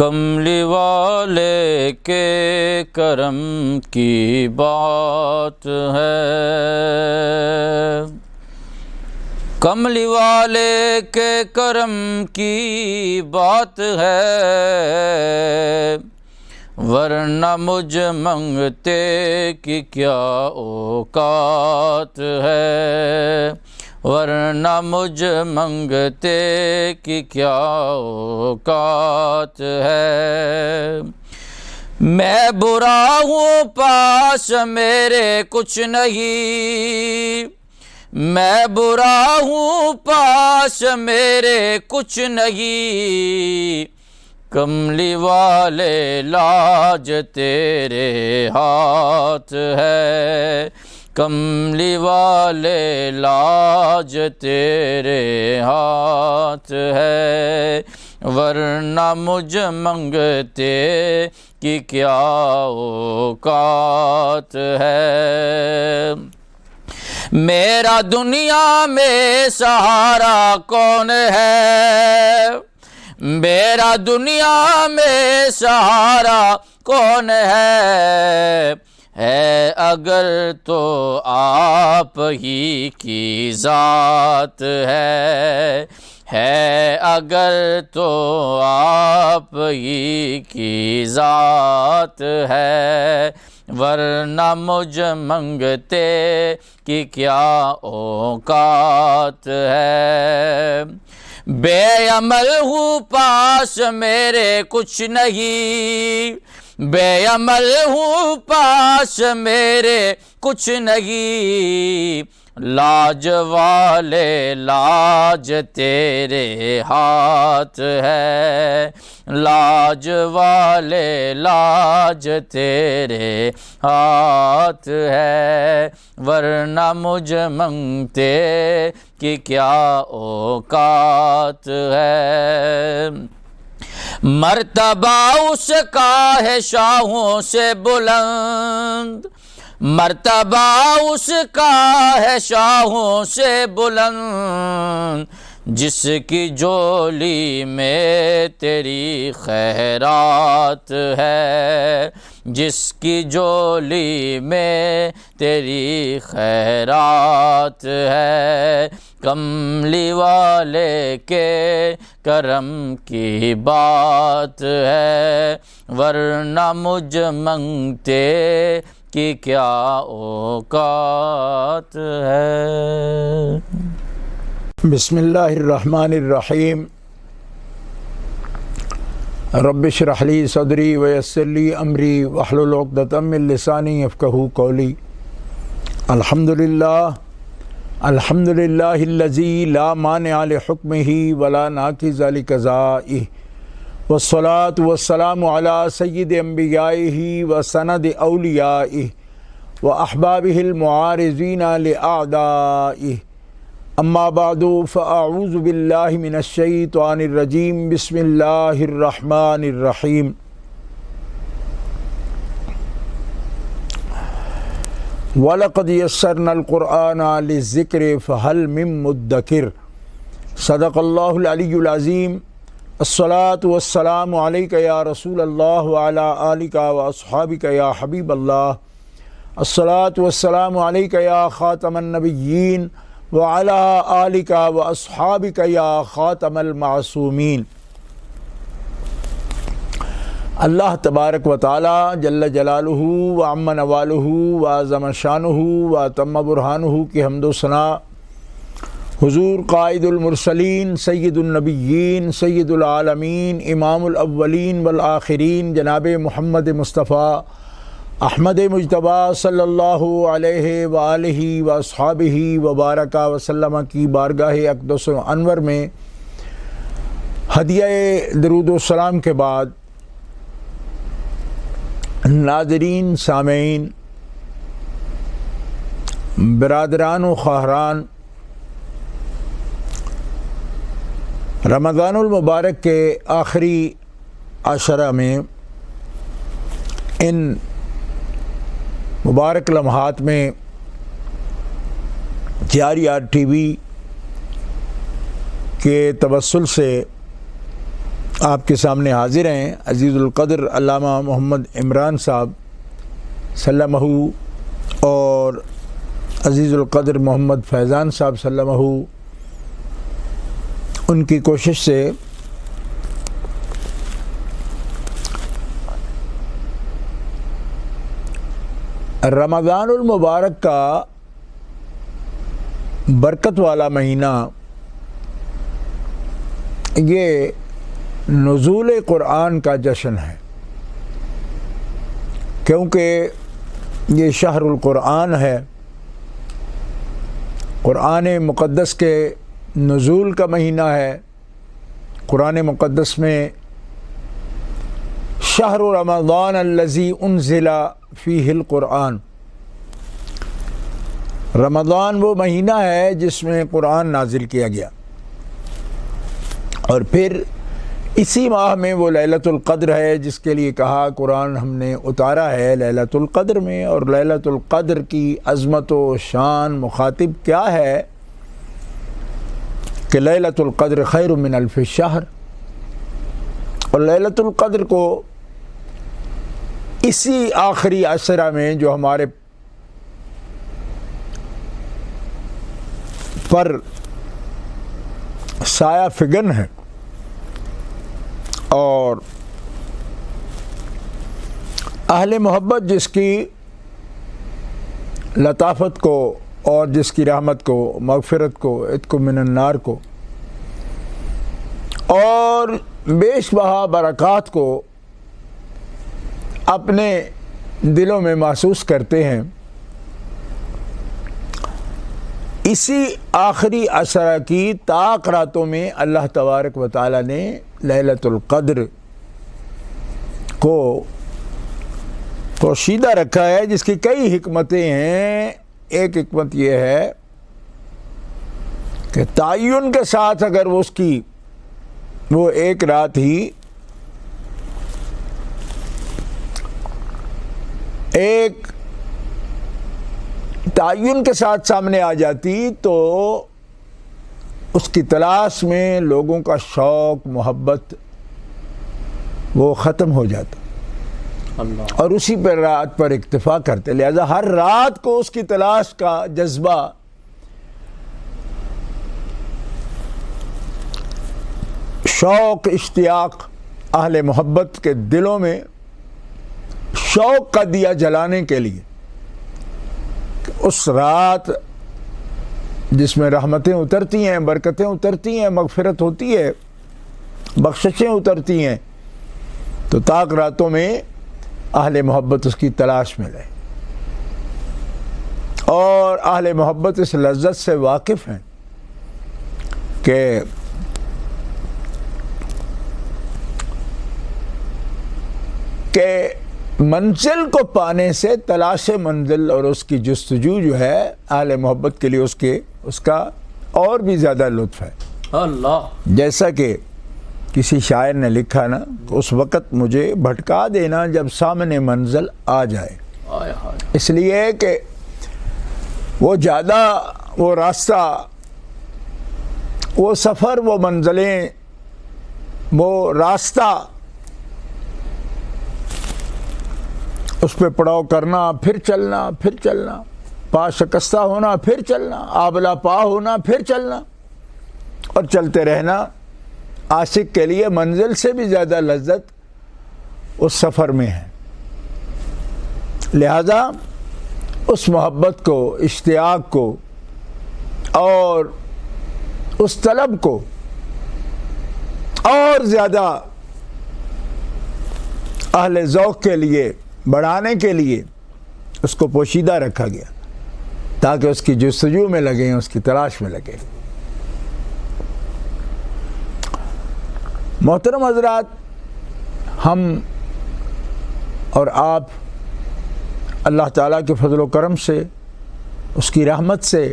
کملی والے کے کرم کی بات ہے، کملی والے کے کرم کی بات ہے، ورنہ مجھ منگتے کی کیا اوقات ہے، ورنہ مجھ منگتے کی کیا اوقات ہے۔ میں برا ہوں پاس میرے کچھ نہیں، میں برا ہوں پاس میرے کچھ نہیں، کملی والے لاج تیرے ہاتھ ہے، کملی والے لاج تیرے ہاتھ ہے، ورنہ مجھ منگتے کی کیا اوقات ہے۔ میرا دنیا میں سہارا کون ہے، میرا دنیا میں سہارا کون ہے اگر تو آپ ہی کی ذات ہے اگر تو آپ ہی کی ذات ہے، ورنہ مجھ منگتے کی کیا اوقات ہے۔ بے عمل ہوں پاس میرے کچھ نہیں، بے عمل ہوں پاس میرے کچھ نہیں، لاج والے لاج تیرے ہاتھ ہے، لاج والے لاج تیرے ہاتھ ہے، ورنہ مجھ منگتے کی کیا اوقات ہے۔ مرتبہ اس کا ہے شاہوں سے بلند، مرتبہ اس کا ہے شاہوں سے بلند، جس کی جولی میں تیری خیرات ہے، جس کی جولی میں تیری خیرات ہے، کملی والے کے کرم کی بات ہے، ورنہ مجھ منگتے کی کیا اوقات ہے۔ بسم اللہ الرحمن الرحیم۔ رب اشرح لی صدری ویسر لی امری واحلل عقدۃ من لسانی یفقہوا قولی۔ الحمد للہ الذی لا مانع لحکمہ ولا ناقض لقضائہ، والصلاة والسلام علی سید انبیائہ وسند اولیائہ واحبابہ المعارضین لاعدائہ، اما بعد فاعوذ باللہ من الشیطان الرجیم، بسم اللہ الرحمن الرحیم۔ وَلَقَدْ يَسَّرْنَا الْقُرْآنَ لِلذِّكْرِ فَهَلْ مِن مُدَّكِرٍ۔ صدق اللہ العلی العظیم۔ الصلاۃ والسلام علیک یا رسول اللہ وعلی آلک واصحابک یا حبیب اللہ۔ الصلاۃ والسلام علیک یا خاتم النبیین وعلی آلک واصحابک یا خاتم المعصومین۔ اللہ تبارک و تعالی جل جلالہ وعم نوالہ وعظم شانہ واتم برہانہ کی حمد و ثناء حضور قائد المرسلین سید النبیین سید العالمین امام الاولین والآخرین جناب محمد مصطفیٰ احمد مجتبیٰ صلی اللہ علیہ وآلہ واصحابہ وبارک وسلم کی بارگاہ اقدس و انور میں ہدیہ درود و سلام کے بعد، ناظرین، سامعین، برادران و خواہران، رمضان المبارک کے آخری عشرہ میں ان مبارک لمحات میں JRR TV کے توسل سے آپ کے سامنے حاضر ہیں عزیز القدر علامہ محمد عمران صاحب سلمہ اور عزیز القدر محمد فیضان صاحب سلمہ. ان کی کوشش سے رمضان المبارک کا برکت والا مہینہ یہ نزول قرآن کا جشن ہے، کیونکہ یہ شہر القرآن ہے. قرآن مقدس کے نزول کا مہینہ ہے. قرآن مقدس میں شہر رمضان الذی انزل فیہ القرآن، رمضان وہ مہینہ ہے جس میں قرآن نازل کیا گیا، اور پھر اسی ماہ میں وہ لیلۃ القدر ہے جس کے لیے کہا قرآن ہم نے اتارا ہے لیلۃ القدر میں. اور لیلۃ القدر کی عظمت و شان مخاطب کیا ہے کہ لیلۃ القدر خیر من الف شہر، اور لیلۃ القدر کو اسی آخری عشرہ میں جو ہمارے پر سایہ فگن ہے اور اہل محبت جس کی لطافت کو اور جس کی رحمت کو، مغفرت کو، عتق من النار کو اور بیش بہا برکات کو اپنے دلوں میں محسوس کرتے ہیں، اسی آخری عشرہ کی طاق راتوں میں اللہ تبارک و تعالی نے لیلۃ القدر کو پوشیدہ رکھا ہے، جس کی کئی حکمتیں ہیں. ایک حکمت یہ ہے کہ تعین کے ساتھ اگر وہ ایک رات ہی ایک تعین کے ساتھ سامنے آ جاتی تو اس کی تلاش میں لوگوں کا شوق محبت وہ ختم ہو جاتا اور اسی پر رات پر اکتفا کرتے. لہذا ہر رات کو اس کی تلاش کا جذبہ شوق اشتیاق اہل محبت کے دلوں میں شوق کا دیا جلانے کے لیے اس رات جس میں رحمتیں اترتی ہیں، برکتیں اترتی ہیں، مغفرت ہوتی ہے، بخششیں اترتی ہیں، تو طاق راتوں میں اہل محبت اس کی تلاش میں رہے. اور اہل محبت اس لذت سے واقف ہیں کہ منزل کو پانے سے تلاش منزل اور اس کی جستجو جو ہے اہل محبت کے لیے اس کا اور بھی زیادہ لطف ہے. اللہ، جیسا کہ کسی شاعر نے لکھا نا، اس وقت مجھے بھٹکا دینا جب سامنے منزل آ جائے. اس لیے کہ وہ راستہ، وہ سفر، وہ منزلیں، وہ راستہ، اس پہ پڑاؤ کرنا، پھر چلنا، پا شکستہ ہونا، پھر چلنا، آبلا پا ہونا، پھر چلنا، اور چلتے رہنا. عاشق کے لیے منزل سے بھی زیادہ لذت اس سفر میں ہے. لہذا اس محبت کو، اشتیاق کو اور اس طلب کو اور زیادہ اہل ذوق کے لیے بڑھانے کے لیے اس کو پوشیدہ رکھا گیا تاکہ اس کی جستجو میں لگیں، اس کی تلاش میں لگیں. محترم حضرات، ہم اور آپ اللہ تعالیٰ کے فضل و کرم سے، اس کی رحمت سے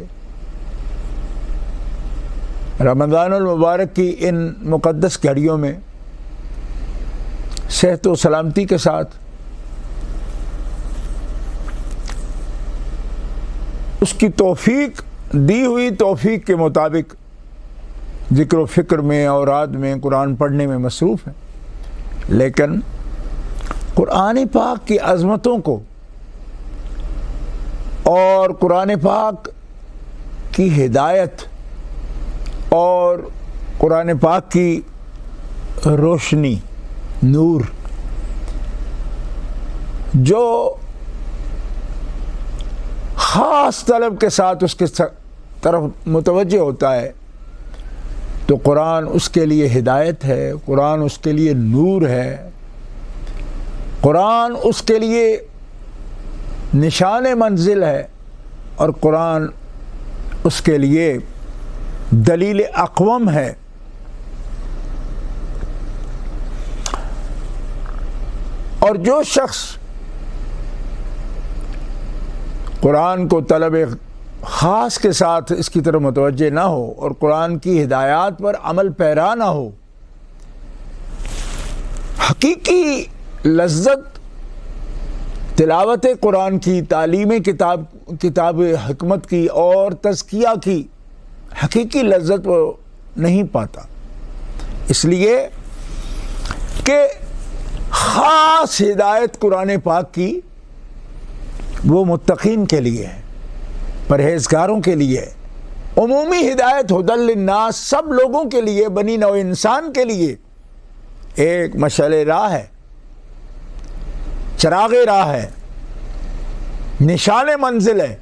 رمضان المبارک کی ان مقدس گھڑیوں میں صحت و سلامتی کے ساتھ اس کی توفیق، دی ہوئی توفیق کے مطابق ذکر و فکر میں، اوراد میں، قرآن پڑھنے میں مصروف ہیں. لیکن قرآن پاک کی عظمتوں کو اور قرآن پاک کی ہدایت اور قرآن پاک کی روشنی، نور، جو خاص طلب کے ساتھ اس کے طرف متوجہ ہوتا ہے، تو قرآن اس کے لیے ہدایت ہے، قرآن اس کے لیے نور ہے، قرآن اس کے لیے نشان منزل ہے، اور قرآن اس کے لیے دلیل اقوم ہے۔ اور جو شخص قرآن کو طلب خاص کے ساتھ اس کی طرف متوجہ نہ ہو اور قرآن کی ہدایات پر عمل پیرا نہ ہو، حقیقی لذت تلاوت قرآن کی، تعلیم کتاب حکمت کی اور تزکیہ کی حقیقی لذت وہ نہیں پاتا، اس لیے کہ خاص ہدایت قرآن پاک کی وہ متقین کے لیے ہے، پرہیزگاروں کے لیے ہے۔ عمومی ہدایت ھدی للناس، سب لوگوں کے لیے، بنی نوع انسان کے لیے ایک مشعل راہ ہے، چراغ راہ ہے، نشان منزل ہے،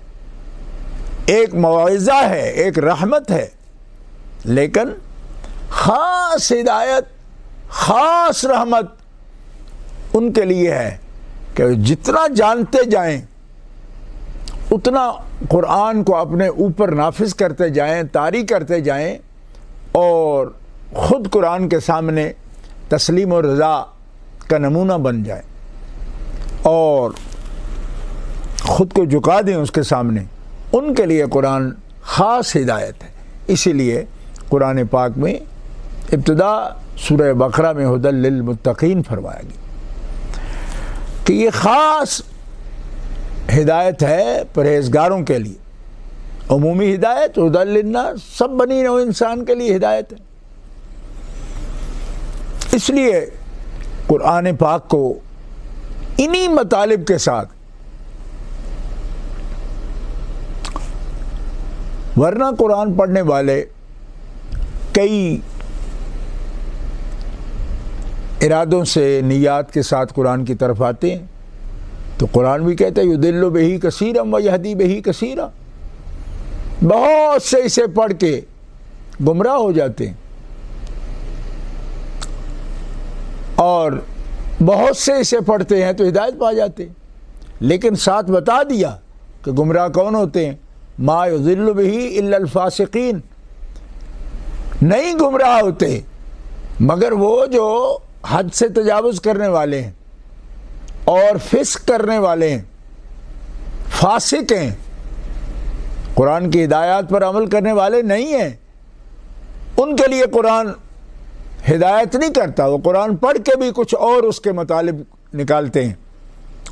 ایک موعظہ ہے، ایک رحمت ہے۔ لیکن خاص ہدایت، خاص رحمت ان کے لیے ہے کہ جتنا جانتے جائیں اتنا قرآن کو اپنے اوپر نافذ کرتے جائیں، طاری کرتے جائیں، اور خود قرآن کے سامنے تسلیم و رضا کا نمونہ بن جائیں اور خود کو جھکا دیں اس کے سامنے۔ ان کے لیے قرآن خاص ہدایت ہے۔ اسی لیے قرآن پاک میں ابتدا سورہ بقرہ میں ھدی للمتقین فرمایا گیا کہ یہ خاص ہدایت ہے پرہیزگاروں کے لیے۔ عمومی ہدایت ھدی للناس، سب بنی نوع انسان کے لیے ہدایت ہے۔ اس لیے قرآن پاک کو انہی مطالب کے ساتھ، ورنہ قرآن پڑھنے والے کئی ارادوں سے، نیات کے ساتھ قرآن کی طرف آتے ہیں، تو قرآن بھی کہتا ہے یضل بہ کثیرا ویہدی بہ کثیرا، بہت سے اسے پڑھ کے گمراہ ہو جاتے ہیں اور بہت سے اسے پڑھتے ہیں تو ہدایت پا جاتے ہیں۔ لیکن ساتھ بتا دیا کہ گمراہ کون ہوتے ہیں، ما یضل بہ الا الفاسقین، نہیں گمراہ ہوتے مگر وہ جو حد سے تجاوز کرنے والے ہیں اور فسق کرنے والے ہیں، فاسق ہیں، قرآن کی ہدایات پر عمل کرنے والے نہیں ہیں۔ ان کے لیے قرآن ہدایت نہیں کرتا، وہ قرآن پڑھ کے بھی کچھ اور اس کے مطالب نکالتے ہیں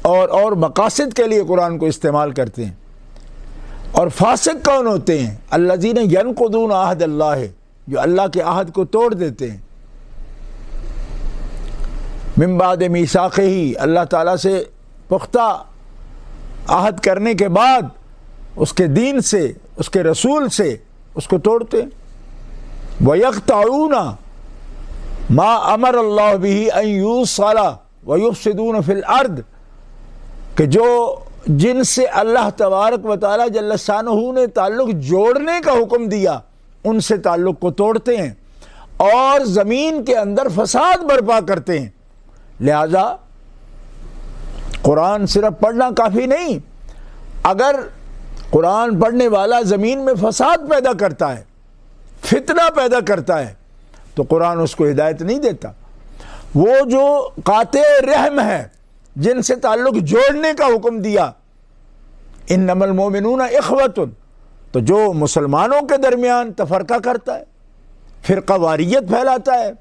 اور مقاصد کے لیے قرآن کو استعمال کرتے ہیں۔ اور فاسق کون ہوتے ہیں؟ الذین ینقضون عہد اللہ، جو اللہ کے عہد کو توڑ دیتے ہیں، من بعد میثاقہ، اللہ تعالیٰ سے پختہ عہد کرنے کے بعد اس کے دین سے، اس کے رسول سے اس کو توڑتے ہیں۔ وَيَقْطَعُونَ مَا أَمَرَ اللَّهُ بِهِ أَن يُوصَلَ وَيُفْسِدُونَ فِي الْأَرْضِ، کہ جو جن سے اللہ تبارک و تعالیٰ جل شانہ نے تعلق جوڑنے کا حکم دیا، ان سے تعلق کو توڑتے ہیں اور زمین کے اندر فساد برپا کرتے ہیں۔ لہذا قرآن صرف پڑھنا کافی نہیں، اگر قرآن پڑھنے والا زمین میں فساد پیدا کرتا ہے، فتنہ پیدا کرتا ہے، تو قرآن اس کو ہدایت نہیں دیتا۔ وہ جو قاطع رحم ہے، جن سے تعلق جوڑنے کا حکم دیا، انما المؤمنون اخوۃ، تو جو مسلمانوں کے درمیان تفرقہ کرتا ہے، فرقہ واریت پھیلاتا ہے،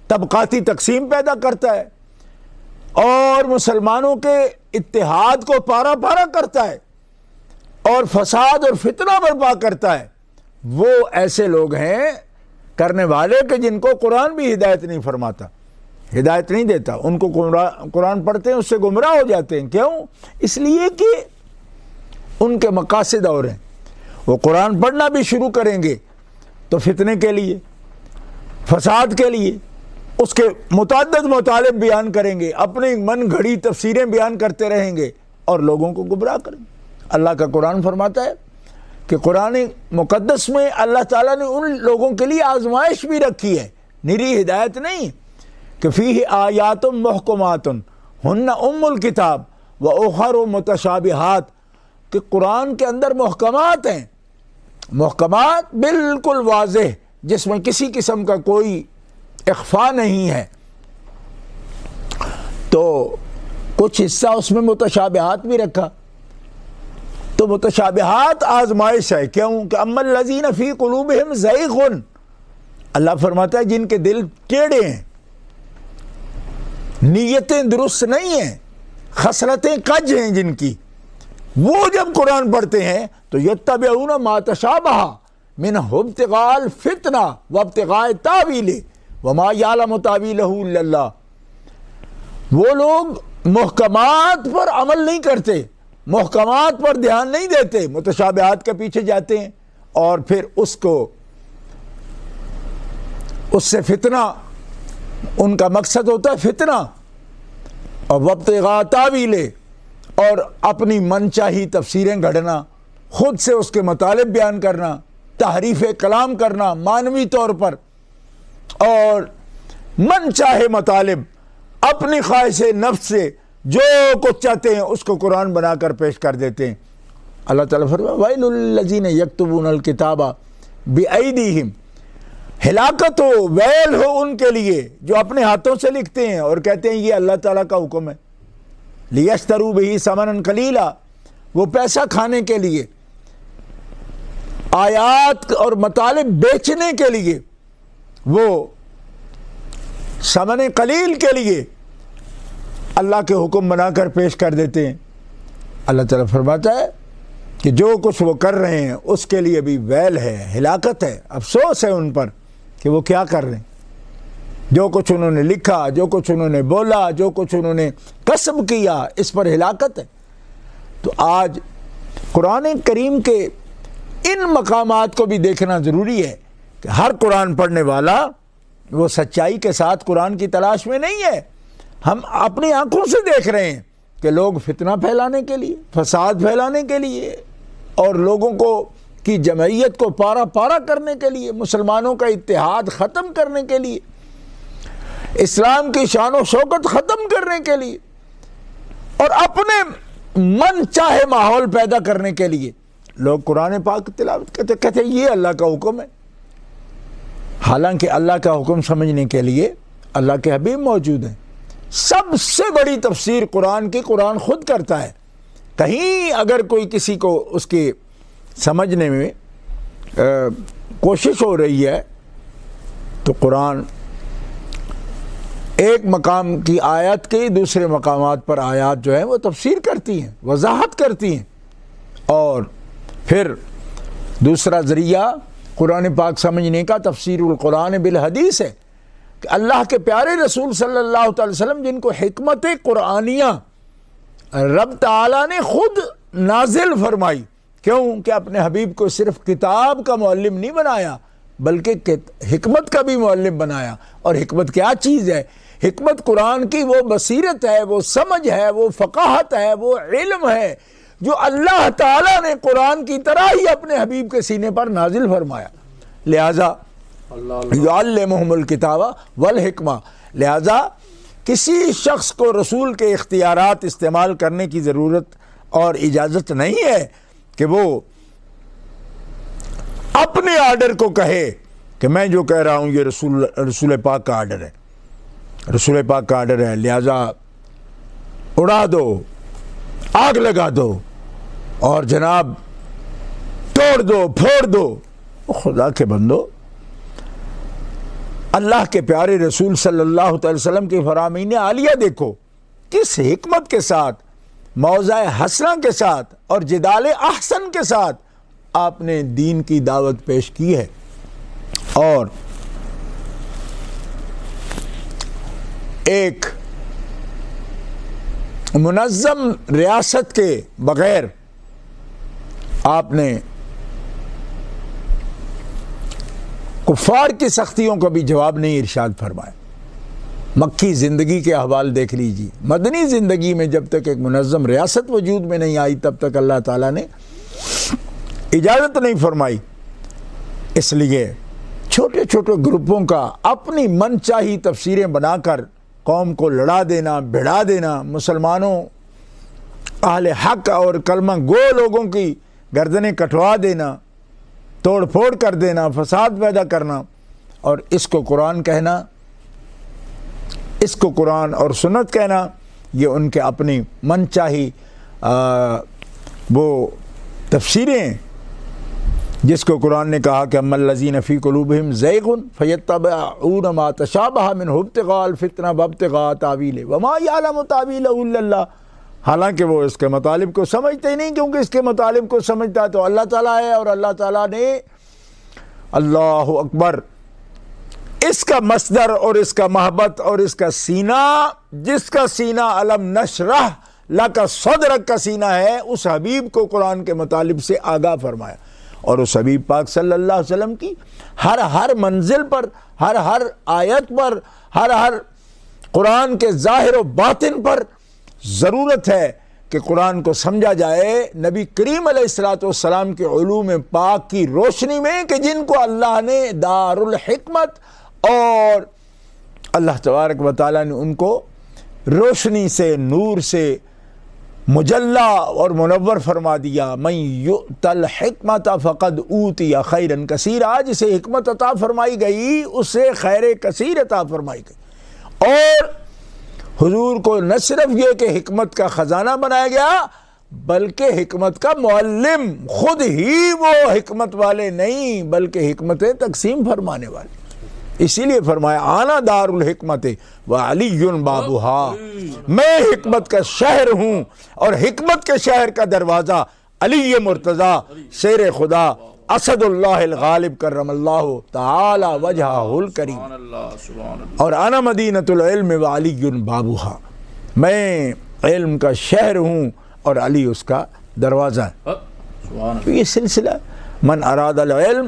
طبقاتی تقسیم پیدا کرتا ہے اور مسلمانوں کے اتحاد کو پارا پارا کرتا ہے اور فساد اور فتنہ برپا کرتا ہے، وہ ایسے لوگ ہیں کرنے والے کہ جن کو قرآن بھی ہدایت نہیں فرماتا۔ ہدایت نہیں دیتا. ان کو قرآن پڑھتے ہیں اس سے گمراہ ہو جاتے ہیں. کیوں؟ اس لیے کہ ان کے مقاصد اور ہیں. وہ قرآن پڑھنا بھی شروع کریں گے تو فتنے کے لیے، فساد کے لیے، اس کے متعدد مطالب بیان کریں گے، اپنی من گھڑی تفسیریں بیان کرتے رہیں گے اور لوگوں کو گمراہ کریں گے. اللہ کا قرآن فرماتا ہے کہ قرآن مقدس میں اللہ تعالیٰ نے ان لوگوں کے لیے آزمائش بھی رکھی ہے، نری ہدایت نہیں، کہ فیہ آیات محکمات ہن ام الکتاب و اخر متشابہات، کہ قرآن کے اندر محکمات ہیں، محکمات بالکل واضح، جس میں کسی قسم کا کوئی اخفا نہیں ہے. تو کچھ حصہ اس میں متشابہات بھی رکھا. تو متشابہات آزمائش ہے. کیوں؟ کہ اما الذین فی قلوبہم زیغ، اللہ فرماتا ہے جن کے دل ٹیڑھے ہیں، نیتیں درست نہیں ہیں، خصلتیں کج ہیں جن کی، وہ جب قرآن پڑھتے ہیں تو یتبعون ما تشابہ منہ ابتغاء الفتنہ وابتغاء تاویلہ وما یعلم تاویلہ الا اللہ. وہ لوگ محکمات پر عمل نہیں کرتے، محکمات پر دھیان نہیں دیتے، متشابہات کے پیچھے جاتے ہیں اور پھر اس سے فتنہ، ان کا مقصد ہوتا ہے فتنہ، اور وابتغاء تاویلہ، اور اپنی من چاہی تفسیریں گھڑنا، خود سے اس کے مطالب بیان کرنا، تحریف کلام کرنا معنوی طور پر، اور من چاہے مطالب اپنی خواہش نفس سے جو کچھ چاہتے ہیں اس کو قرآن بنا کر پیش کر دیتے ہیں. اللہ تعالیٰ فرماتا ہے وَيْلُ لِلَّذِينَ يَكْتُبُونَ الْكِتَابَ بِأَيْدِيهِمْ، ہلاکت ہو، ویل ہو ان کے لیے جو اپنے ہاتھوں سے لکھتے ہیں اور کہتے ہیں یہ اللہ تعالیٰ کا حکم ہے. لِيَشْتَرُوا بِهِ ثَمَنًا قَلِيلًا، وہ پیسہ کھانے کے لیے، آیات اور مطالب بیچنے کے لیے، وہ ثمن قلیل کے لیے اللہ کے حکم بنا کر پیش کر دیتے ہیں. اللہ تعالیٰ فرماتا ہے کہ جو کچھ وہ کر رہے ہیں اس کے لیے بھی ویل ہے، ہلاکت ہے، افسوس ہے ان پر کہ وہ کیا کر رہے ہیں. جو کچھ انہوں نے لکھا، جو کچھ انہوں نے بولا، جو کچھ انہوں نے کسب کیا، اس پر ہلاکت ہے. تو آج قرآن کریم کے ان مقامات کو بھی دیکھنا ضروری ہے کہ ہر قرآن پڑھنے والا وہ سچائی کے ساتھ قرآن کی تلاش میں نہیں ہے. ہم اپنی آنکھوں سے دیکھ رہے ہیں کہ لوگ فتنہ پھیلانے کے لیے، فساد پھیلانے کے لیے، اور لوگوں کی جمعیت کو پارا پارا کرنے کے لیے، مسلمانوں کا اتحاد ختم کرنے کے لیے، اسلام کی شان و شوکت ختم کرنے کے لیے، اور اپنے من چاہے ماحول پیدا کرنے کے لیے لوگ قرآن پاک تلاوت کہتے ہیں یہ اللہ کا حکم ہے. حالانکہ اللہ کا حکم سمجھنے کے لیے اللہ کے حبیب موجود ہیں. سب سے بڑی تفسیر قرآن کی قرآن خود کرتا ہے. کہیں اگر کوئی کسی کو اس کی سمجھنے میں کوشش ہو رہی ہے تو قرآن ایک مقام کی آیت کے دوسرے مقامات پر آیات جو ہیں وہ تفسیر کرتی ہیں، وضاحت کرتی ہیں. اور پھر دوسرا ذریعہ قرآن پاک سمجھنے کا تفسیر القرآن بالحدیث ہے کہ اللہ کے پیارے رسول صلی اللہ علیہ وسلم جن کو حکمت قرآنیہ رب تعالیٰ نے خود نازل فرمائی. کیوں کہ اپنے حبیب کو صرف کتاب کا معلم نہیں بنایا بلکہ حکمت کا بھی معلم بنایا. اور حکمت کیا چیز ہے؟ حکمت قرآن کی وہ بصیرت ہے، وہ سمجھ ہے، وہ فقاہت ہے، وہ علم ہے جو اللہ تعالیٰ نے قرآن کی طرح ہی اپنے حبیب کے سینے پر نازل فرمایا. لہذا یعلمہم الکتاب والحکمہ، لہذا کسی شخص کو رسول کے اختیارات استعمال کرنے کی ضرورت اور اجازت نہیں ہے کہ وہ اپنے آرڈر کو کہے کہ میں جو کہہ رہا ہوں یہ رسول پاک کا آرڈر ہے، رسول پاک کا آرڈر ہے، لہذا اڑا دو، آگ لگا دو اور جناب توڑ دو، پھوڑ دو. خدا کے بندو، اللہ کے پیارے رسول صلی اللہ علیہ وسلم کی فرامین عالیہ دیکھو، کس حکمت کے ساتھ، موضع حسنہ کے ساتھ اور جدال احسن کے ساتھ آپ نے دین کی دعوت پیش کی ہے. اور ایک منظم ریاست کے بغیر آپ نے کفار کی سختیوں کا بھی جواب نہیں ارشاد فرمایا۔ مکی زندگی کے احوال دیکھ لیجیے، مدنی زندگی میں جب تک ایک منظم ریاست وجود میں نہیں آئی تب تک اللہ تعالیٰ نے اجازت نہیں فرمائی۔ اس لیے چھوٹے چھوٹے گروپوں کا اپنی من چاہی تفسیریں بنا کر قوم کو لڑا دینا، بھڑا دینا، مسلمانوں اہل حق اور کلمہ گو لوگوں کی گردنیں کٹوا دینا، توڑ پھوڑ کر دینا، فساد پیدا کرنا، اور اس کو قرآن کہنا، اس کو قرآن اور سنت کہنا، یہ ان کے اپنی من چاہی وہ تفسیریں، جس کو قرآن نے کہا کہ اما الذین فی قلوبہم زیغ فیتبعون ما تشابہ منہ ابتغاء الفتنہ وابتغاء تاویلہ وما یعلم تاویلہ الا اللہ۔ حالانکہ وہ اس کے مطالب کو سمجھتے ہی نہیں، کیونکہ اس کے مطالب کو سمجھتا تو اللہ تعالیٰ ہے، اور اللہ تعالیٰ نے اللہ اکبر اس کا مصدر اور اس کا محبت اور اس کا سینہ، جس کا سینہ علم نشرح لک صدرک کا سینہ ہے، اس حبیب کو قرآن کے مطالب سے آگاہ فرمایا، اور اس حبیب پاک صلی اللہ علیہ وسلم کی ہر منزل پر، ہر آیت پر، ہر قرآن کے ظاہر و باطن پر ضرورت ہے کہ قرآن کو سمجھا جائے نبی کریم علیہ السلام کے علوم پاک کی روشنی میں، کہ جن کو اللہ نے دار الحکمت اور اللہ تبارک و تعالیٰ نے ان کو روشنی سے، نور سے مجلہ اور منور فرما دیا۔ من یؤت الحکمت فقد اوتی خیرا کثیرا، جسے حکمت عطا فرمائی گئی اسے خیر کثیر عطا فرمائی گئی، اور حضور کو نہ صرف یہ کہ حکمت کا خزانہ بنایا گیا، بلکہ حکمت کا معلم، خود ہی وہ حکمت والے نہیں بلکہ حکمتیں تقسیم فرمانے والے۔ اسی لیے فرمایا آنا دار الحکمت وعلی بابها، میں حکمت کا شہر ہوں، اور حکمت کے شہر کا دروازہ علی مرتضیٰ شیر خدا اسد اللہ الغالب کرم اللہ تعالی وجہہ الکریم، اور انا مدینۃ العلم وعلی بابها، میں علم کا شہر ہوں اور علی اس کا دروازہ ہے۔ تو یہ سلسلہ من اراد العلم،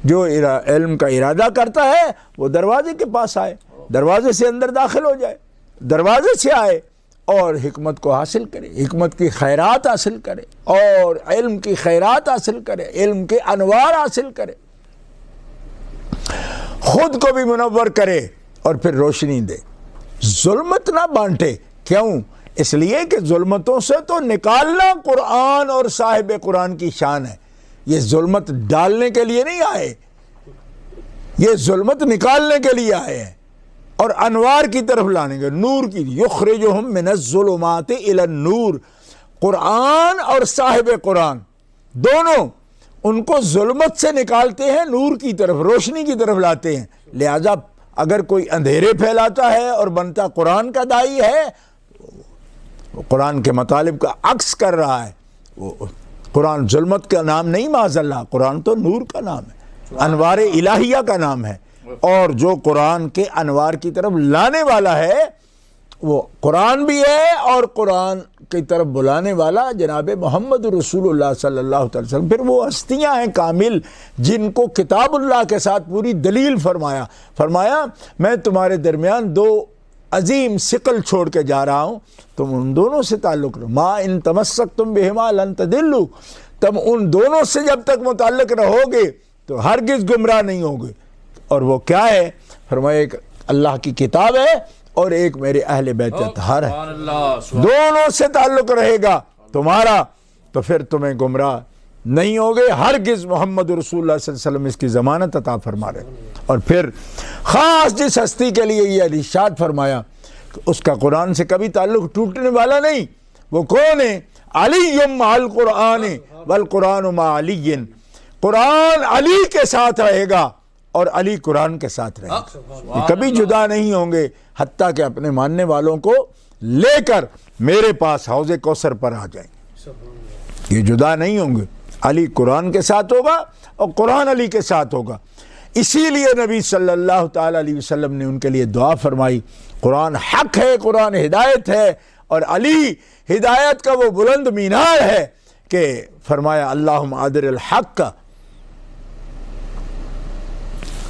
جو علم کا ارادہ کرتا ہے وہ دروازے کے پاس آئے، دروازے سے اندر داخل ہو جائے، دروازے سے آئے اور حکمت کو حاصل کرے، حکمت کی خیرات حاصل کرے، اور علم کی خیرات حاصل کرے، علم کے انوار حاصل کرے، خود کو بھی منور کرے اور پھر روشنی دے، ظلمت نہ بانٹے۔ کیوں؟ اس لیے کہ ظلمتوں سے تو نکالنا قرآن اور صاحب قرآن کی شان ہے، یہ ظلمت ڈالنے کے لیے نہیں آئے، یہ ظلمت نکالنے کے لیے آئے ہیں اور انوار کی طرف لانے گے، نور کی، یخرجہم من الظلمات الی النور۔ قرآن اور صاحب قرآن دونوں ان کو ظلمت سے نکالتے ہیں، نور کی طرف، روشنی کی طرف لاتے ہیں۔ لہذا اگر کوئی اندھیرے پھیلاتا ہے اور بنتا قرآن کا داعی ہے، وہ قرآن کے مطالب کا عکس کر رہا ہے، وہ قرآن ظلمت کا نام نہیں، معاذ اللہ، قرآن تو نور کا نام ہے، انوار الہیہ کا نام ہے، اور جو قرآن کے انوار کی طرف لانے والا ہے وہ قرآن بھی ہے، اور قرآن کی طرف بلانے والا جناب محمد رسول اللہ صلی اللہ علیہ وسلم۔ پھر وہ ہستیاں ہیں کامل جن کو کتاب اللہ کے ساتھ پوری دلیل فرمایا میں تمہارے درمیان دو عظیم ثقل چھوڑ کے جا رہا ہوں، تم ان دونوں سے تعلق رہو، ما ان تمسکتم بہما لن تضلوا، تم ان دونوں سے جب تک متعلق رہو گے تو ہرگز گمراہ نہیں ہوگے۔ اور وہ کیا ہے؟ فرمایا ایک اللہ کی کتاب ہے اور ایک میرے اہل بیت اطہار ہے، دونوں سے تعلق رہے گا تمہارا تو پھر تمہیں گمراہ نہیں ہوگے ہرگز۔ محمد رسول اللہ صلی اللہ علیہ وسلم اس کی ضمانت عطا فرما رہے۔ اور پھر خاص جس ہستی کے لیے یہ ارشاد فرمایا کہ اس کا قرآن سے کبھی تعلق ٹوٹنے والا نہیں، وہ کون ہے؟ علی مع القرآن والقرآن مع علی، قرآن علی کے ساتھ رہے گا اور علی قرآن کے ساتھ رہے گا، یہ کبھی جدا نہیں ہوں گے، حتیٰ کہ اپنے ماننے والوں کو لے کر میرے پاس حوض کوثر پر آ جائیں گے، یہ جدا نہیں ہوں گے، علی قرآن کے ساتھ ہوگا اور قرآن علی کے ساتھ ہوگا۔ اسی لیے نبی صلی اللہ تعالی علیہ وسلم نے ان کے لیے دعا فرمائی، قرآن حق ہے، قرآن ہدایت ہے، اور علی ہدایت کا وہ بلند مینار ہے کہ فرمایا اللہم ادر الحق،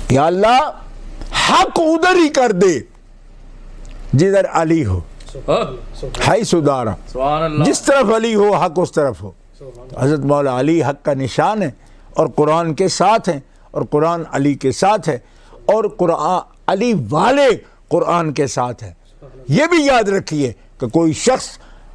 یا اللہ حق ادھر ہی کر دے جدھر علی ہو، حیث دار، جس طرف علی ہو حق اس طرف ہو۔ حضرت مولا علی حق کا نشان ہے اور قرآن کے ساتھ ہیں، اور قرآن علی کے ساتھ ہے، اور قرآن علی والے قرآن کے ساتھ ہے۔ یہ بھی یاد رکھیے کہ کوئی شخص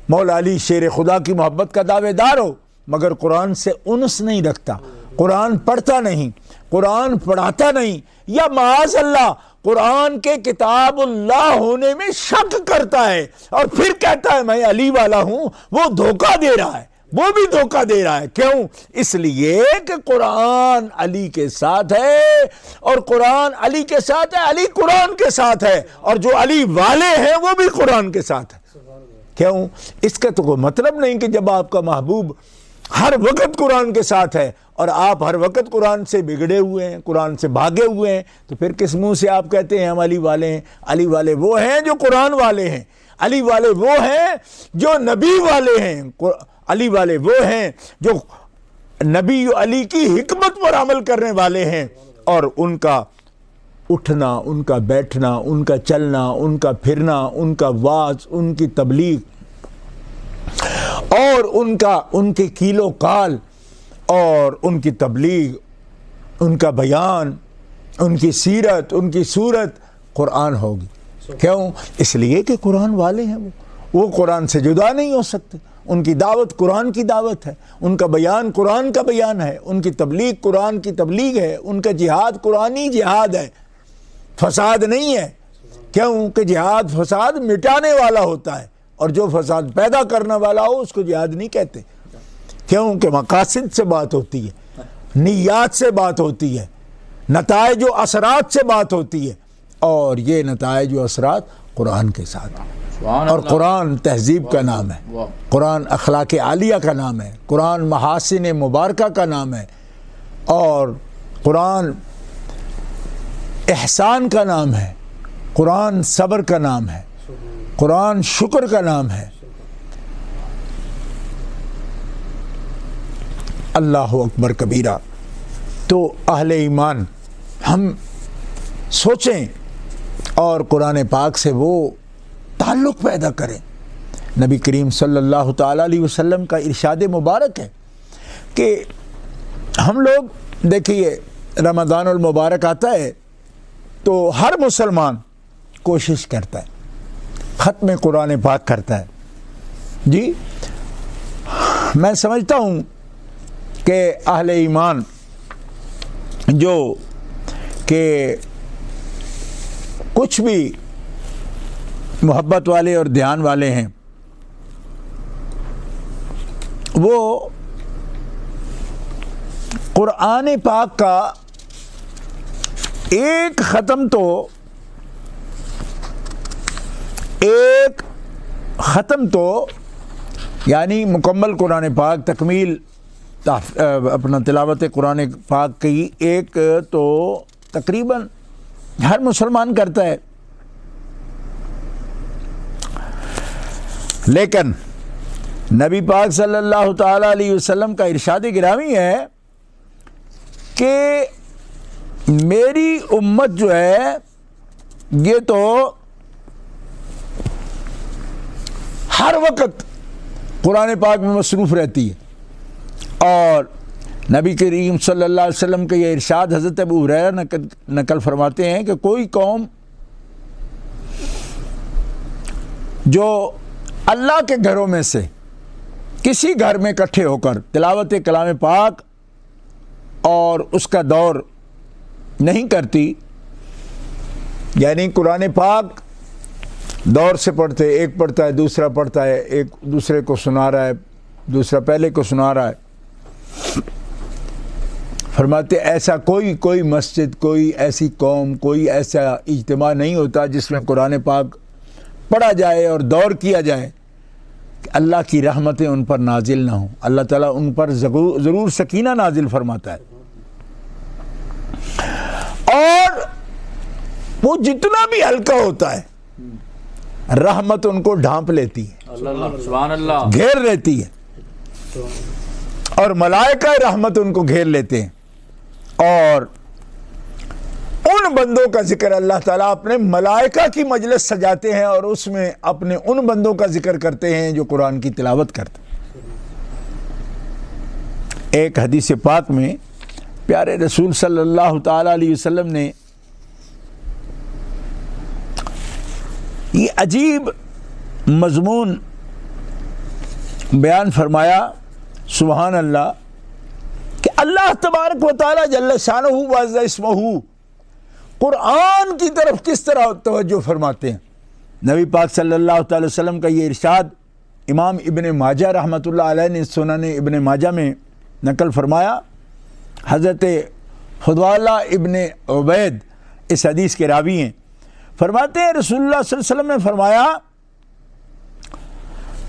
مولا علی شیر خدا کی محبت کا دعوے دار ہو مگر قرآن سے انس نہیں رکھتا، قرآن پڑھتا نہیں، قرآن پڑھاتا نہیں، یا معاذ اللہ قرآن کے کتاب اللہ ہونے میں شک کرتا ہے اور پھر کہتا ہے میں علی والا ہوں، وہ دھوکہ دے رہا ہے، وہ بھی دھوکہ دے رہا ہے۔ کیوں؟ اس لیے کہ قرآن علی کے ساتھ ہے، اور قرآن علی کے ساتھ ہے، علی قرآن کے ساتھ ہے، اور جو علی والے ہیں وہ بھی قرآن کے ساتھ ہے۔ کیوں؟ اس کا تو کوئی مطلب نہیں کہ جب آپ کا محبوب ہر وقت قرآن کے ساتھ ہے اور آپ ہر وقت قرآن سے بگڑے ہوئے ہیں، قرآن سے بھاگے ہوئے ہیں، تو پھر کس منہ سے آپ کہتے ہیں ہم علی والے ہیں؟ علی والے وہ ہیں جو قرآن والے ہیں، علی والے وہ ہیں جو نبی والے ہیں، علی والے وہ ہیں جو نبی علی کی حکمت پر عمل کرنے والے ہیں، اور ان کا اٹھنا، ان کا بیٹھنا، ان کا چلنا، ان کا پھرنا، ان کا واعظ، ان کی تبلیغ، اور ان کے کیل و کال اور ان کی تبلیغ، ان کا بیان، ان کی سیرت، ان کی صورت قرآن ہوگی۔ کیوں؟ اس لیے کہ قرآن والے ہیں، وہ قرآن سے جدا نہیں ہو سکتے، ان کی دعوت قرآن کی دعوت ہے، ان کا بیان قرآن کا بیان ہے، ان کی تبلیغ قرآن کی تبلیغ ہے، ان کا جہاد قرآنی جہاد ہے، فساد نہیں ہے۔ کیوں کہ جہاد فساد مٹانے والا ہوتا ہے، اور جو فساد پیدا کرنے والا ہو اس کو جہاد نہیں کہتے۔ کیوں کہ مقاصد سے بات ہوتی ہے، نیات سے بات ہوتی ہے، نتائج و اثرات سے بات ہوتی ہے، اور یہ نتائج و اثرات قرآن کے ساتھ ہیں۔ اور قرآن تہذیب کا نام ہے، قرآن اخلاق عالیہ کا نام ہے، قرآن محاسن مبارکہ کا نام ہے، اور قرآن احسان کا نام ہے، قرآن صبر کا نام ہے، قرآن شکر کا نام ہے۔ اللہ اکبر کبیرہ۔ تو اہل ایمان ہم سوچیں اور قرآن پاک سے وہ تعلق پیدا کریں۔ نبی کریم صلی اللہ تعالیٰ علیہ وسلم کا ارشاد مبارک ہے کہ ہم لوگ دیکھیے رمضان المبارک آتا ہے تو ہر مسلمان کوشش کرتا ہے، ختم قرآن پاک کرتا ہے۔ جی میں سمجھتا ہوں کہ اہل ایمان جو کہ کچھ بھی محبت والے اور دھیان والے ہیں وہ قرآن پاک کا ایک ختم تو یعنی مکمل قرآن پاک تکمیل اپنا تلاوت قرآن پاک کی ایک تو تقریباً ہر مسلمان کرتا ہے، لیکن نبی پاک صلی اللہ تعالیٰ علیہ وسلم کا ارشاد گرامی ہے کہ میری امت جو ہے یہ تو ہر وقت قرآن پاک میں مصروف رہتی ہے۔ اور نبی کریم صلی اللہ علیہ وسلم کا یہ ارشاد حضرت ابو ہریرہ نقل فرماتے ہیں کہ کوئی قوم جو اللہ کے گھروں میں سے کسی گھر میں اکٹھے ہو کر تلاوت کلام پاک اور اس کا دور نہیں کرتی، یعنی قرآن پاک دور سے پڑھتے، ایک پڑھتا ہے دوسرا پڑھتا ہے، ایک دوسرے کو سنا رہا ہے، دوسرا پہلے کو سنا رہا ہے، فرماتے ایسا کوئی مسجد، کوئی ایسی قوم، کوئی ایسا اجتماع نہیں ہوتا جس میں قرآن پاک پڑھا جائے اور دور کیا جائے کہ اللہ کی رحمتیں ان پر نازل نہ ہوں، اللہ تعالیٰ ان پر ضرور سکینہ نازل فرماتا ہے۔ وہ جتنا بھی ہلکا ہوتا ہے رحمت ان کو ڈھانپ لیتی ہے، اللہ سبحان اللہ، گھیر لیتی ہے، اور ملائکہ رحمت ان کو گھیر لیتے ہیں۔ اور ان بندوں کا ذکر اللہ تعالیٰ اپنے ملائکہ کی مجلس سجاتے ہیں اور اس میں اپنے ان بندوں کا ذکر کرتے ہیں جو قرآن کی تلاوت کرتے ہیں۔ ایک حدیث پاک میں پیارے رسول صلی اللہ تعالیٰ علیہ وسلم نے یہ عجیب مضمون بیان فرمایا، سبحان اللہ، کہ اللہ تبارک و تعالیٰ جل شانہ وعز اسمہ قرآن کی طرف کس طرح توجہ فرماتے ہیں۔ نبی پاک صلی اللہ تعالی وسلم کا یہ ارشاد امام ابن ماجہ رحمۃ اللہ علیہ نے سنن ابن ماجہ میں نقل فرمایا۔ حضرت فضالہ ابن عبید اس حدیث کے راوی ہیں، فرماتے ہیں رسول اللہ صلی اللہ علیہ وسلم نے فرمایا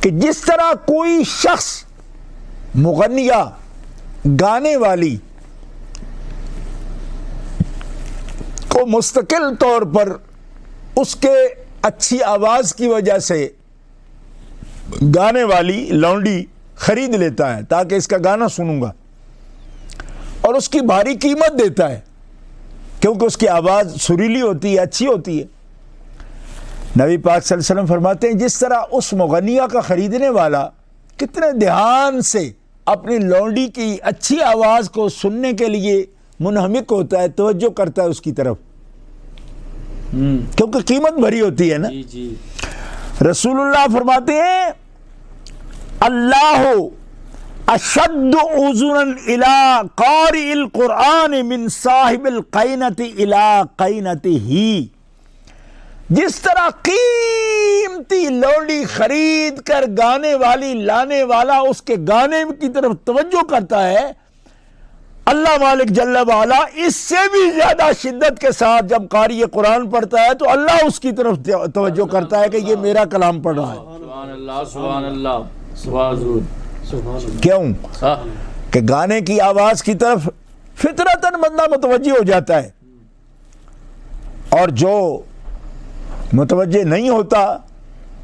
کہ جس طرح کوئی شخص مغنیہ گانے والی کو مستقل طور پر اس کے اچھی آواز کی وجہ سے گانے والی لونڈی خرید لیتا ہے تاکہ اس کا گانا سنوں گا، اور اس کی بھاری قیمت دیتا ہے کیونکہ اس کی آواز سریلی ہوتی ہے، اچھی ہوتی ہے۔ نبی پاک صلی اللہ علیہ وسلم فرماتے ہیں جس طرح اس مغنیہ کا خریدنے والا کتنے دھیان سے اپنی لونڈی کی اچھی آواز کو سننے کے لیے منہمک ہوتا ہے، توجہ کرتا ہے اس کی طرف، کیونکہ قیمت بھری ہوتی ہے نا۔ جی رسول اللہ فرماتے ہیں اللہ اشد اذنا الی قارئ القرآن من صاحب القینۃ الی قینتہ، جس طرح قیمتی لونڈی خرید کر گانے والی لانے والا اس کے گانے کی طرف توجہ کرتا ہے، اللہ مالک جل وعلا اس سے بھی زیادہ شدت کے ساتھ جب قاری قرآن پڑھتا ہے تو اللہ اس کی طرف توجہ کرتا ہے کہ یہ میرا کلام پڑھ رہا ہے۔ سبحان اللہ سبحان اللہ سبحان کیوں؟ اللہ، کہ گانے کی آواز کی طرف فطرتاً بندہ متوجہ ہو جاتا ہے، اور جو متوجہ نہیں ہوتا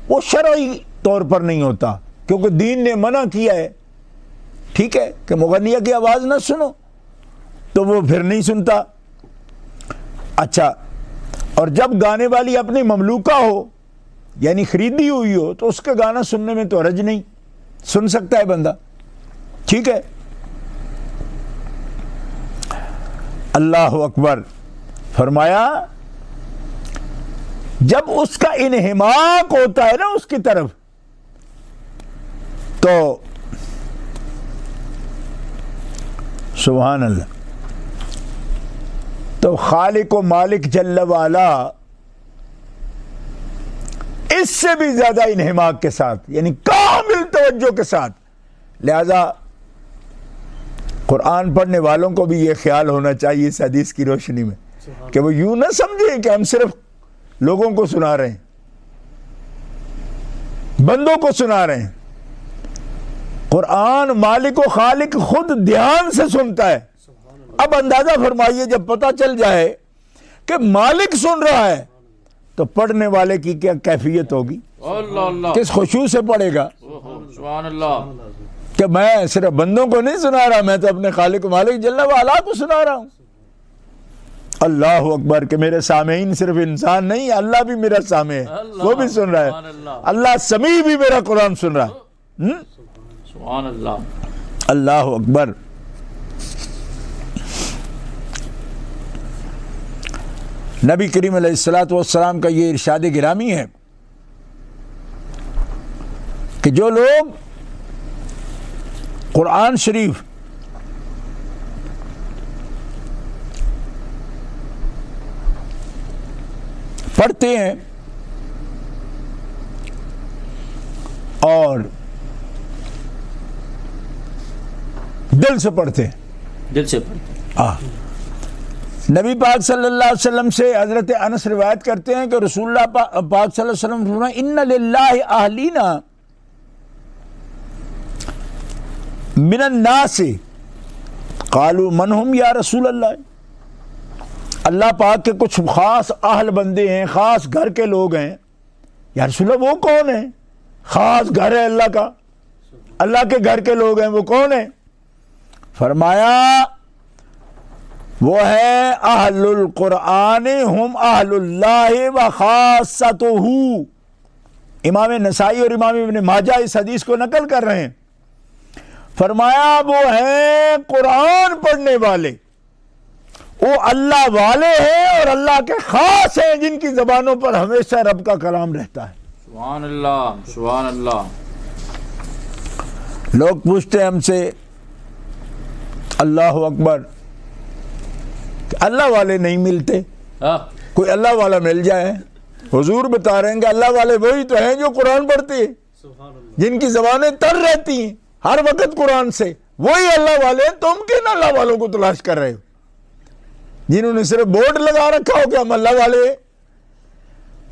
وہ شرعی طور پر نہیں ہوتا، کیونکہ دین نے منع کیا ہے، ٹھیک ہے، کہ مغنیہ کی آواز نہ سنو، تو وہ پھر نہیں سنتا۔ اچھا، اور جب گانے والی اپنی مملوکہ ہو یعنی خریدی ہوئی ہو تو اس کا گانا سننے میں تو حرج نہیں، سن سکتا ہے بندہ، ٹھیک ہے۔ اللہ اکبر، فرمایا جب اس کا انہماک ہوتا ہے نا اس کی طرف، تو سبحان اللہ، تو خالق و مالک جل وعلا اس سے بھی زیادہ انہماک کے ساتھ یعنی کامل توجہ کے ساتھ، لہذا قرآن پڑھنے والوں کو بھی یہ خیال ہونا چاہیے اس حدیث کی روشنی میں کہ وہ یوں نہ سمجھیں کہ ہم صرف لوگوں کو سنا رہے ہیں، بندوں کو سنا رہے ہیں۔ قرآن مالک و خالق خود دھیان سے سنتا ہے۔ اب اندازہ فرمائیے جب پتہ چل جائے کہ مالک سن رہا ہے تو پڑھنے والے کی کیا کیفیت ہوگی، اللہ اللہ، کس خشوع سے پڑھے گا سبحان اللہ، کہ میں صرف بندوں کو نہیں سنا رہا، میں تو اپنے خالق و مالک جل وعلا کو سنا رہا ہوں۔ اللہ اکبر، کہ میرے سامعین صرف انسان نہیں، اللہ بھی میرا سامع ہے، وہ بھی سن رہا ہے، اللہ سمیع بھی میرا قرآن سن رہا ہے۔ سبحان اللہ، اللہ اکبر۔ نبی کریم علیہ الصلوۃ والسلام کا یہ ارشاد گرامی ہے کہ جو لوگ قرآن شریف پڑھتے ہیں اور دل سے پڑھتے ہیں، دل سے پڑھتے، نبی پاک صلی اللہ علیہ وسلم سے حضرت انس روایت کرتے ہیں کہ رسول اللہ پاک صلی اللہ علیہ وسلم فرمایا ان للہ اہلینا من الناس قالوا من هم یا رسول اللہ، اللہ پاک کے کچھ خاص اہل بندے ہیں، خاص گھر کے لوگ ہیں. یا رسول اللہ وہ کون ہیں؟ خاص گھر ہے اللہ کا، اللہ کے گھر کے لوگ ہیں، وہ کون ہیں؟ فرمایا وہ ہے اہل القرآن ہم اہل اللہ و خاصتہ. امام نسائی اور امام ابن ماجہ اس حدیث کو نقل کر رہے ہیں. فرمایا وہ ہیں قرآن پڑھنے والے، وہ اللہ والے ہیں اور اللہ کے خاص ہیں جن کی زبانوں پر ہمیشہ رب کا کلام رہتا ہے. سبحان اللہ، سبحان اللہ. لوگ پوچھتے ہیں ہم سے اللہ اکبر کہ اللہ والے نہیں ملتے، کوئی اللہ والا مل جائے. حضور بتا رہے ہیں کہ اللہ والے وہی تو ہیں جو قرآن پڑھتے ہیں، جن کی زبانیں تر رہتی ہیں ہر وقت قرآن سے، وہی اللہ والے ہیں. تم کن اللہ والوں کو تلاش کر رہے ہو جنہوں نے صرف بورڈ لگا رکھا ہو کہ ہم اللہ والے ہیں؟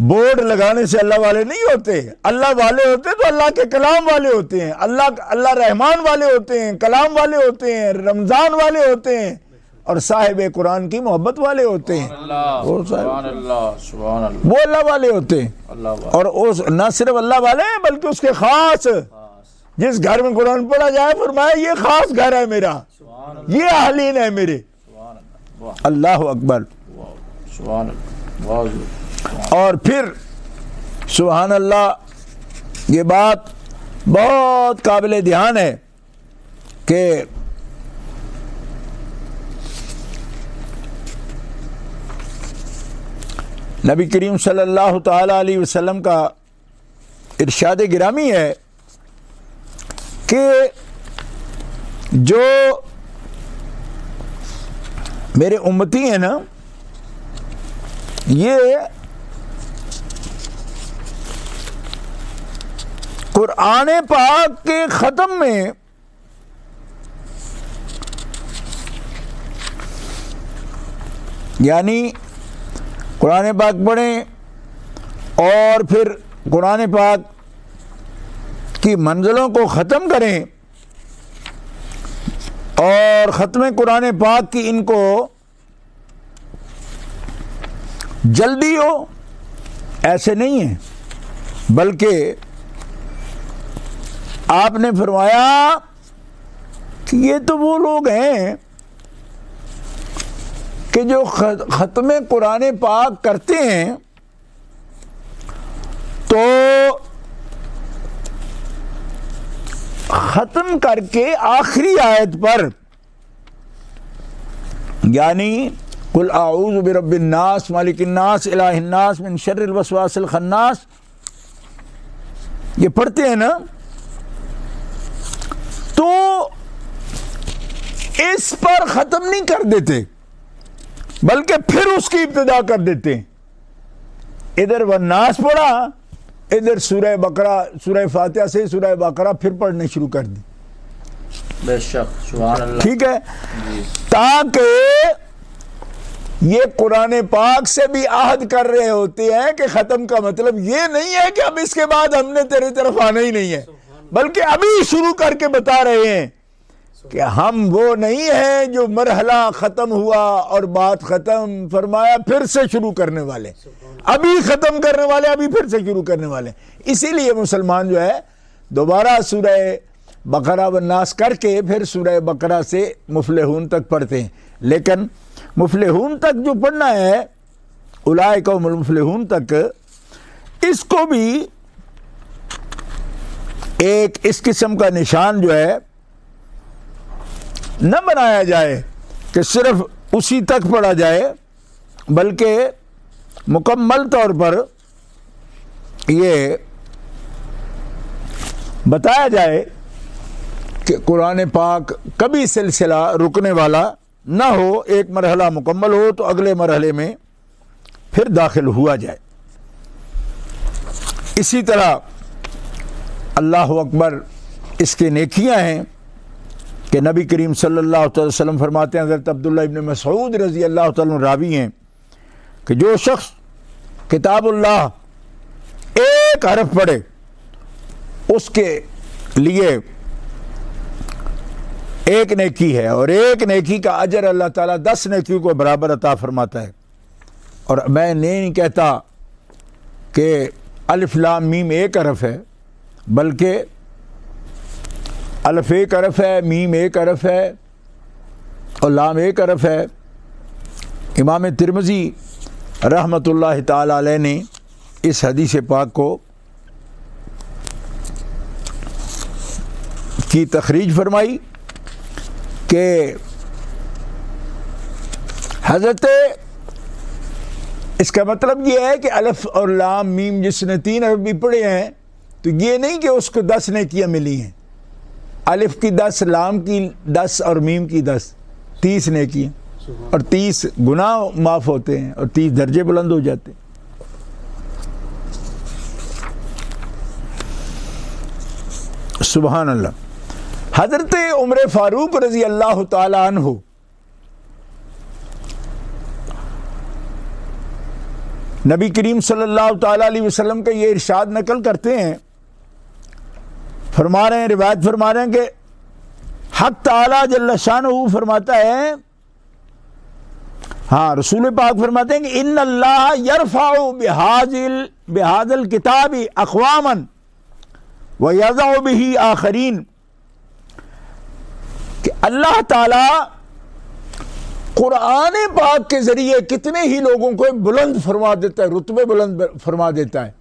بورڈ لگانے سے اللہ والے نہیں ہوتے. اللہ والے ہوتے تو اللہ کے کلام والے ہوتے ہیں، اللہ رحمان والے ہوتے ہیں، کلام والے ہوتے ہیں، رمضان والے ہوتے ہیں اور صاحب قرآن کی محبت والے ہوتے ہیں. سبحان اللہ، سبحان اللہ. وہ اللہ والے ہوتے ہیں. اور نہ صرف اللہ والے ہیں بلکہ اس کے خاص، جس گھر میں قرآن پڑھا جائے فرمایا یہ خاص گھر ہے میرا، یہ اہلین ہے میرے. اللہ اکبر. سبحان اللہ. اور پھر سبحان اللہ، یہ بات بہت قابل دھیان ہے کہ نبی کریم صلی اللہ تعالی علیہ وسلم کا ارشاد گرامی ہے کہ جو میرے امتی ہیں نا، یہ قرآن پاک کے ختم میں یعنی قرآن پاک پڑھیں اور پھر قرآن پاک کی منزلوں کو ختم کریں اور ختم قرآن پاک کی ان کو جلدی ہو، ایسے نہیں ہے. بلکہ آپ نے فرمایا کہ یہ تو وہ لوگ ہیں کہ جو ختم قرآن پاک کرتے ہیں تو ختم کر کے آخری آیت پر یعنی قل اعوذ برب الناس مالک الناس الہ الناس من شر الوسواس الخناس یہ پڑھتے ہیں نا، تو اس پر ختم نہیں کر دیتے بلکہ پھر اس کی ابتدا کر دیتے ہیں. ادھر والناس پڑھا، ادھر سورہ بقرہ، سورہ فاتحہ سے سورہ بقرہ پھر پڑھنے شروع کر دی. بے شک، سبحان اللہ. ٹھیک ہے، تاکہ یہ قرآن پاک سے بھی عہد کر رہے ہوتے ہیں کہ ختم کا مطلب یہ نہیں ہے کہ اب اس کے بعد ہم نے تیری طرف آنا ہی نہیں ہے، بلکہ ابھی شروع کر کے بتا رہے ہیں کہ ہم وہ نہیں ہیں جو مرحلہ ختم ہوا اور بات ختم، فرمایا پھر سے شروع کرنے والے، ابھی ختم کرنے والے، ابھی پھر سے شروع کرنے والے. اسی لیے مسلمان جو ہے دوبارہ سورہ بقرہ والناس کر کے پھر سورہ بقرہ سے مفلحون تک پڑھتے ہیں. لیکن مفلحون تک جو پڑھنا ہے، اولئک هم المفلحون تک، اس کو بھی ایک اس قسم کا نشان جو ہے نہ بنایا جائے کہ صرف اسی تک پڑھا جائے، بلکہ مکمل طور پر یہ بتایا جائے کہ قرآن پاک کبھی سلسلہ رکنے والا نہ ہو، ایک مرحلہ مکمل ہو تو اگلے مرحلے میں پھر داخل ہوا جائے. اسی طرح اللہ اکبر اس کے نیکیاں ہیں کہ نبی کریم صلی اللہ علیہ وسلم فرماتے ہیں، حضرت عبداللہ ابن مسعود رضی اللہ تعالیٰ عنہ راوی ہیں کہ جو شخص کتاب اللہ ایک حرف پڑھے اس کے لیے ایک نیکی ہے، اور ایک نیکی کا اجر اللہ تعالیٰ 10 نیکیوں کو برابر عطا فرماتا ہے. اور میں نہیں کہتا کہ الف لام میم ایک حرف ہے، بلکہ الف ایک حرف ہے، میم ایک حرف ہے اور لام ایک حرف ہے۔ امام ترمذی رحمۃ اللہ تعالی علیہ نے اس حدیث پاک کو کی تخریج فرمائی کہ حضرت، اس کا مطلب یہ ہے کہ الف اور لام میم جس نے 3 حرف بھی پڑھے ہیں تو یہ نہیں کہ اس کو 10 نیکیاں ملی ہیں، الف کی 10، لام کی 10 اور میم کی 10، 30 نیکیاں اور 30 گناہ معاف ہوتے ہیں اور 30 درجے بلند ہو جاتے ہیں۔ سبحان اللہ۔ حضرت عمر فاروق رضی اللہ تعالی عنہ نبی کریم صلی اللہ تعالی علیہ وسلم کا یہ ارشاد نقل کرتے ہیں، فرما رہے ہیں، روایت فرما رہے ہیں کہ حق تعالی جل شانہ فرماتا ہے، ہاں رسول پاک فرماتے ہیں کہ ان اللہ یرفع بہذا الکتاب اقواما ویضع بہ آخرین، کہ اللہ تعالی قرآن پاک کے ذریعے کتنے ہی لوگوں کو بلند فرما دیتا ہے، رتبے بلند فرما دیتا ہے،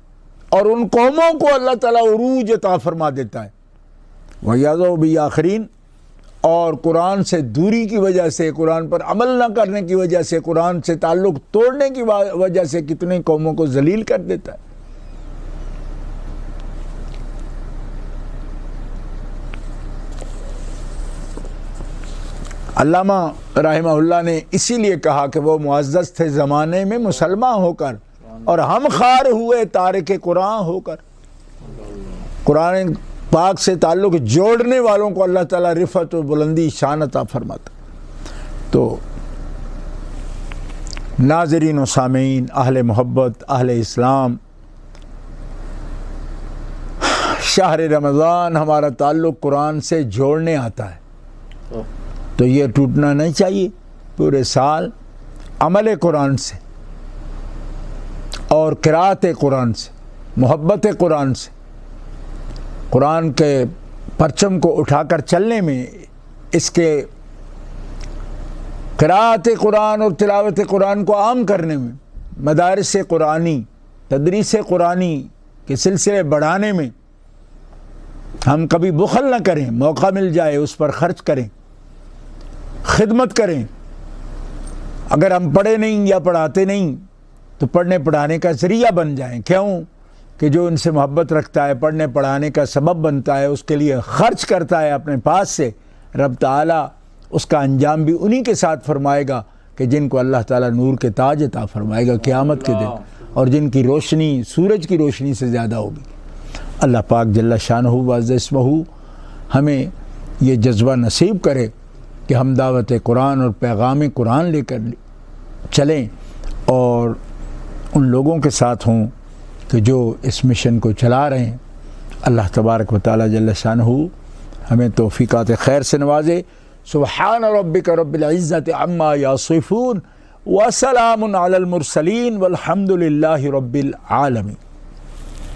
اور ان قوموں کو اللہ تعالیٰ عروج عطا فرما دیتا ہے۔ وَيَضَعُ بِآخَرِينَ، اور قرآن سے دوری کی وجہ سے، قرآن پر عمل نہ کرنے کی وجہ سے، قرآن سے تعلق توڑنے کی وجہ سے کتنے قوموں کو ذلیل کر دیتا ہے۔ علامہ رحمہ اللہ نے اسی لیے کہا کہ وہ معزز تھے زمانے میں مسلمان ہو کر، اور ہم خوار ہوئے تارک قرآن ہو کر۔ قرآن پاک سے تعلق جوڑنے والوں کو اللہ تعالیٰ رفعت و بلندی شان عطا فرماتا۔ تو ناظرین و سامعین، اہل محبت، اہل اسلام، شہر رمضان ہمارا تعلق قرآن سے جوڑنے آتا ہے، تو یہ ٹوٹنا نہیں چاہیے۔ پورے سال عمل قرآن سے اور قرأت قرآن سے، محبت قرآن سے، قرآن کے پرچم کو اٹھا کر چلنے میں، اس کے قرأت قرآن اور تلاوت قرآن کو عام کرنے میں، مدارس قرآنی، تدریس قرآنی کے سلسلے بڑھانے میں ہم کبھی بخل نہ کریں، موقع مل جائے اس پر خرچ کریں، خدمت کریں۔ اگر ہم پڑھے نہیں یا پڑھاتے نہیں تو پڑھنے پڑھانے کا ذریعہ بن جائیں۔ کیوں کہ جو ان سے محبت رکھتا ہے، پڑھنے پڑھانے کا سبب بنتا ہے، اس کے لیے خرچ کرتا ہے اپنے پاس سے، رب تعالیٰ اس کا انجام بھی انہی کے ساتھ فرمائے گا کہ جن کو اللہ تعالیٰ نور کے تاج عطا فرمائے گا قیامت کے دن، اور جن کی روشنی سورج کی روشنی سے زیادہ ہوگی۔ اللہ پاک جل شانہ وعز اسمہ ہمیں یہ جذبہ نصیب کرے کہ ہم دعوت قرآن اور پیغام قرآن لے کر چلیں، اور ان لوگوں کے ساتھ ہوں کہ جو اس مشن کو چلا رہے ہیں۔ اللہ تبارک و تعالی جل شانہ ہمیں توفیقات خیر سے نوازے۔ سبحان ربک رب العزت عما یصفون وسلام علی المرسلین والحمد للہ رب العالمین۔